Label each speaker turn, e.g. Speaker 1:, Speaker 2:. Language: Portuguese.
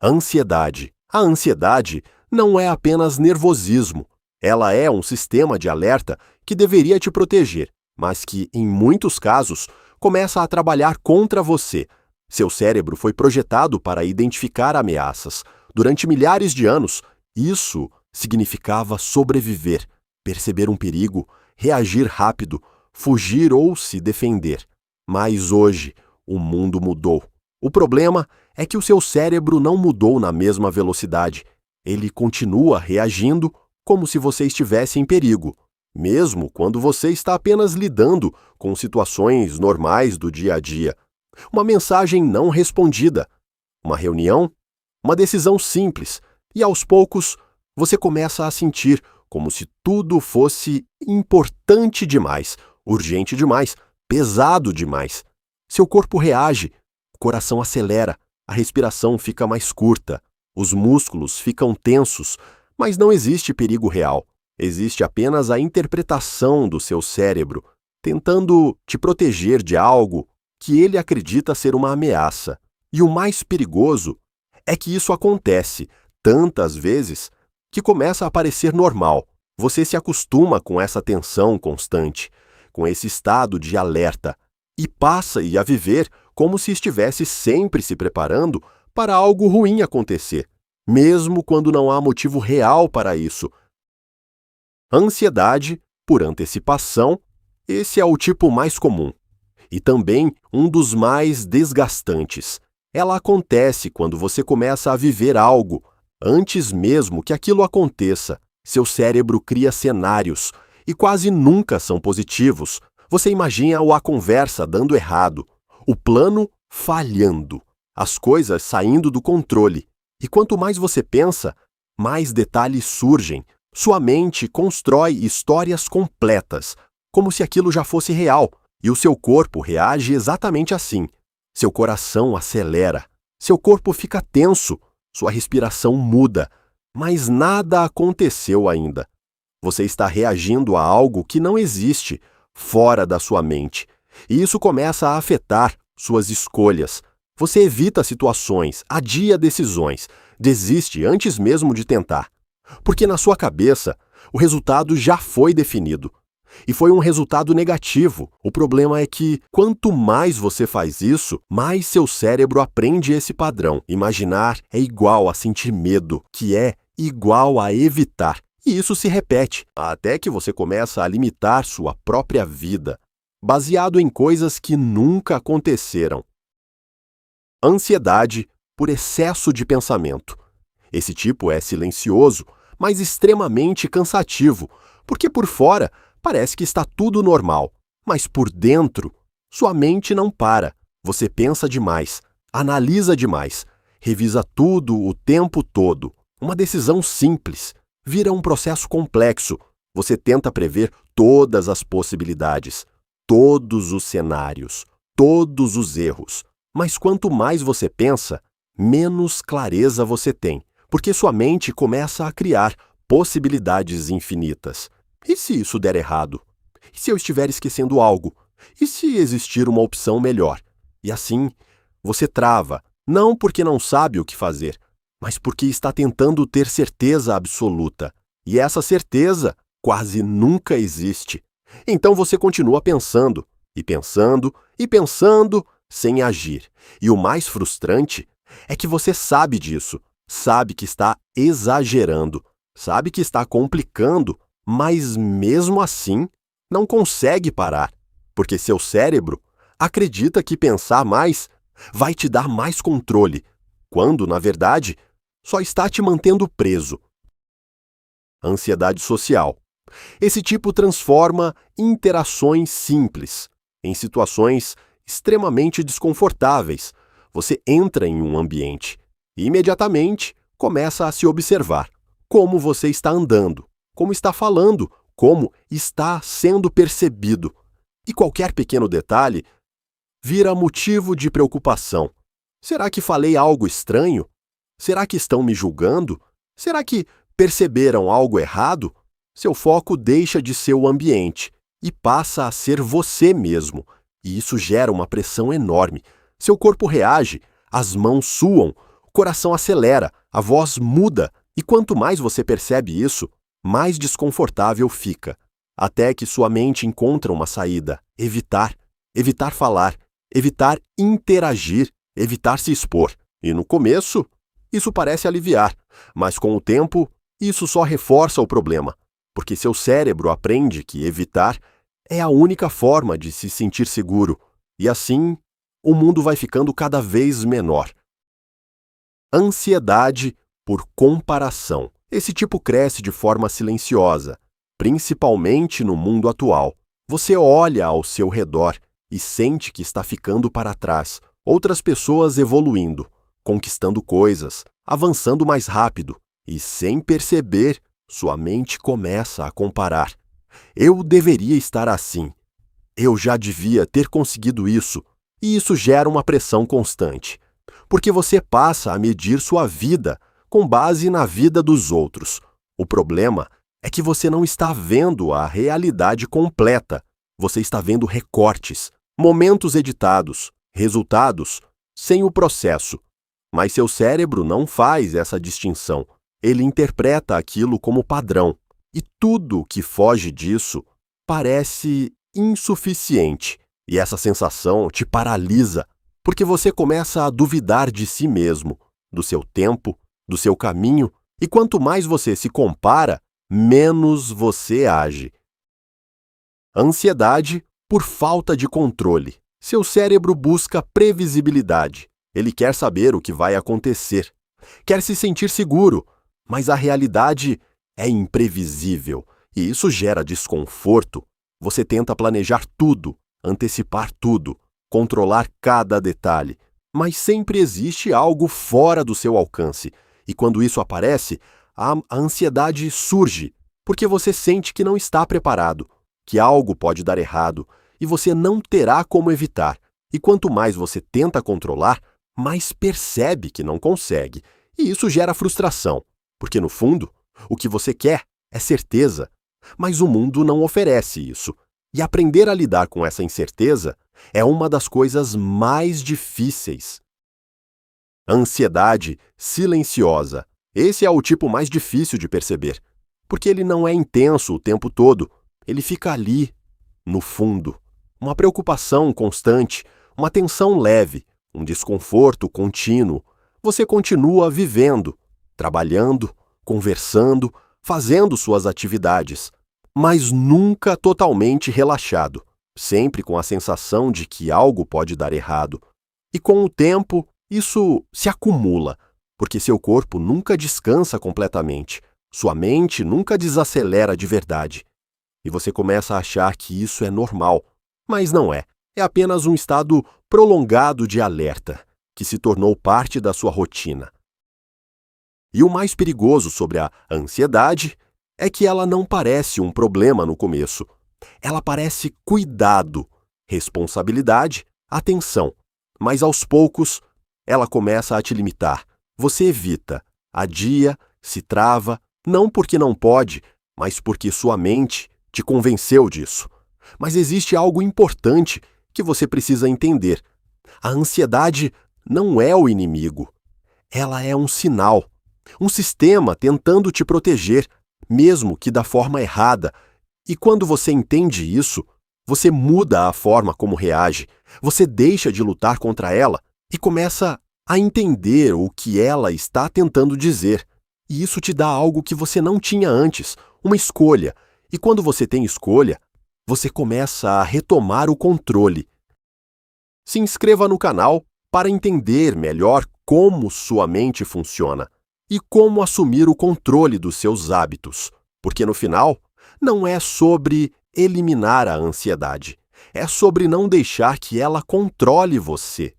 Speaker 1: Ansiedade. A ansiedade não é apenas nervosismo. Ela é um sistema de alerta que deveria te proteger, mas que, em muitos casos, começa a trabalhar contra você. Seu cérebro foi projetado para identificar ameaças. Durante milhares de anos, isso significava sobreviver, perceber um perigo, reagir rápido, fugir ou se defender. Mas hoje, o mundo mudou. O problema é que o seu cérebro não mudou na mesma velocidade. Ele continua reagindo como se você estivesse em perigo, mesmo quando você está apenas lidando com situações normais do dia a dia. Uma mensagem não respondida, uma reunião, uma decisão simples, e aos poucos você começa a sentir como se tudo fosse importante demais, urgente demais, pesado demais. Seu corpo reage, o coração acelera, a respiração fica mais curta, os músculos ficam tensos, mas não existe perigo real. Existe apenas a interpretação do seu cérebro, tentando te proteger de algo que ele acredita ser uma ameaça. E o mais perigoso é que isso acontece tantas vezes que começa a parecer normal. Você se acostuma com essa tensão constante, com esse estado de alerta, e passa a viver como se estivesse sempre se preparando para algo ruim acontecer, mesmo quando não há motivo real para isso. Ansiedade, por antecipação, esse é o tipo mais comum. E também um dos mais desgastantes. Ela acontece quando você começa a viver algo, antes mesmo que aquilo aconteça. Seu cérebro cria cenários, e quase nunca são positivos. Você imagina a conversa dando errado, o plano falhando, as coisas saindo do controle. E quanto mais você pensa, mais detalhes surgem. Sua mente constrói histórias completas, como se aquilo já fosse real, e o seu corpo reage exatamente assim. Seu coração acelera, seu corpo fica tenso, sua respiração muda, mas nada aconteceu ainda. Você está reagindo a algo que não existe, fora da sua mente, e isso começa a afetar suas escolhas. Você evita situações, adia decisões, desiste antes mesmo de tentar. Porque na sua cabeça, o resultado já foi definido. E foi um resultado negativo. O problema é que, quanto mais você faz isso, mais seu cérebro aprende esse padrão. Imaginar é igual a sentir medo, que é igual a evitar. E isso se repete, até que você começa a limitar sua própria vida, baseado em coisas que nunca aconteceram. Ansiedade por excesso de pensamento. Esse tipo é silencioso, mas extremamente cansativo, porque por fora parece que está tudo normal, mas por dentro, sua mente não para. Você pensa demais, analisa demais, revisa tudo o tempo todo. Uma decisão simples vira um processo complexo. Você tenta prever todas as possibilidades, todos os cenários, todos os erros. Mas quanto mais você pensa, menos clareza você tem, porque sua mente começa a criar possibilidades infinitas. E se isso der errado? E se eu estiver esquecendo algo? E se existir uma opção melhor? E assim, você trava, não porque não sabe o que fazer, mas porque está tentando ter certeza absoluta. E essa certeza quase nunca existe. Então você continua pensando, e pensando, e pensando, sem agir. E o mais frustrante é que você sabe disso, sabe que está exagerando, sabe que está complicando, mas mesmo assim não consegue parar, porque seu cérebro acredita que pensar mais vai te dar mais controle, quando, na verdade, só está te mantendo preso. Ansiedade social. Esse tipo transforma interações simples em situações extremamente desconfortáveis. Você entra em um ambiente e imediatamente começa a se observar. Como você está andando, como está falando, como está sendo percebido. E qualquer pequeno detalhe vira motivo de preocupação. Será que falei algo estranho? Será que estão me julgando? Será que perceberam algo errado? Seu foco deixa de ser o ambiente e passa a ser você mesmo. E isso gera uma pressão enorme. Seu corpo reage, as mãos suam, O coração acelera, a voz muda, e quanto mais você percebe isso, mais desconfortável fica, até que sua mente encontra uma saída: evitar falar, evitar interagir, evitar se expor. E no começo, isso parece aliviar, mas com o tempo, isso só reforça o problema, porque seu cérebro aprende que evitar é a única forma de se sentir seguro, e assim, o mundo vai ficando cada vez menor. Ansiedade por comparação. Esse tipo cresce de forma silenciosa, principalmente no mundo atual. Você olha ao seu redor e sente que está ficando para trás, outras pessoas evoluindo, conquistando coisas, avançando mais rápido, e sem perceber, sua mente começa a comparar. Eu deveria estar assim. Eu já devia ter conseguido isso, e isso gera uma pressão constante, porque você passa a medir sua vida com base na vida dos outros. O problema é que você não está vendo a realidade completa. Você está vendo recortes, momentos editados, resultados sem o processo. Mas seu cérebro não faz essa distinção. Ele interpreta aquilo como padrão. E tudo que foge disso parece insuficiente. E essa sensação te paralisa, porque você começa a duvidar de si mesmo, do seu tempo, do seu caminho, e quanto mais você se compara, menos você age. Ansiedade por falta de controle. Seu cérebro busca previsibilidade. Ele quer saber o que vai acontecer. Quer se sentir seguro, mas a realidade é imprevisível, e isso gera desconforto. Você tenta planejar tudo, antecipar tudo, controlar cada detalhe, mas sempre existe algo fora do seu alcance. E quando isso aparece, a ansiedade surge, porque você sente que não está preparado, que algo pode dar errado, e você não terá como evitar. E quanto mais você tenta controlar, mais percebe que não consegue. E isso gera frustração, porque no fundo, o que você quer é certeza, mas o mundo não oferece isso. E aprender a lidar com essa incerteza é uma das coisas mais difíceis. Ansiedade silenciosa. Esse é o tipo mais difícil de perceber, porque ele não é intenso o tempo todo. Ele fica ali, no fundo. Uma preocupação constante, uma tensão leve, um desconforto contínuo. Você continua vivendo, trabalhando, conversando, fazendo suas atividades, mas nunca totalmente relaxado, sempre com a sensação de que algo pode dar errado. E com o tempo, isso se acumula, porque seu corpo nunca descansa completamente, sua mente nunca desacelera de verdade. E você começa a achar que isso é normal, mas não é. É apenas um estado prolongado de alerta, que se tornou parte da sua rotina. E o mais perigoso sobre a ansiedade é que ela não parece um problema no começo. Ela parece cuidado, responsabilidade, atenção. Mas aos poucos, ela começa a te limitar. Você evita, adia, se trava, não porque não pode, mas porque sua mente te convenceu disso. Mas existe algo importante que você precisa entender. A ansiedade não é o inimigo. Ela é um sinal, um sistema tentando te proteger, mesmo que da forma errada. E quando você entende isso, você muda a forma como reage. Você deixa de lutar contra ela e começa a entender o que ela está tentando dizer. E isso te dá algo que você não tinha antes, uma escolha. E quando você tem escolha, você começa a retomar o controle. Se inscreva no canal para entender melhor como sua mente funciona e como assumir o controle dos seus hábitos, porque no final, não é sobre eliminar a ansiedade, é sobre não deixar que ela controle você.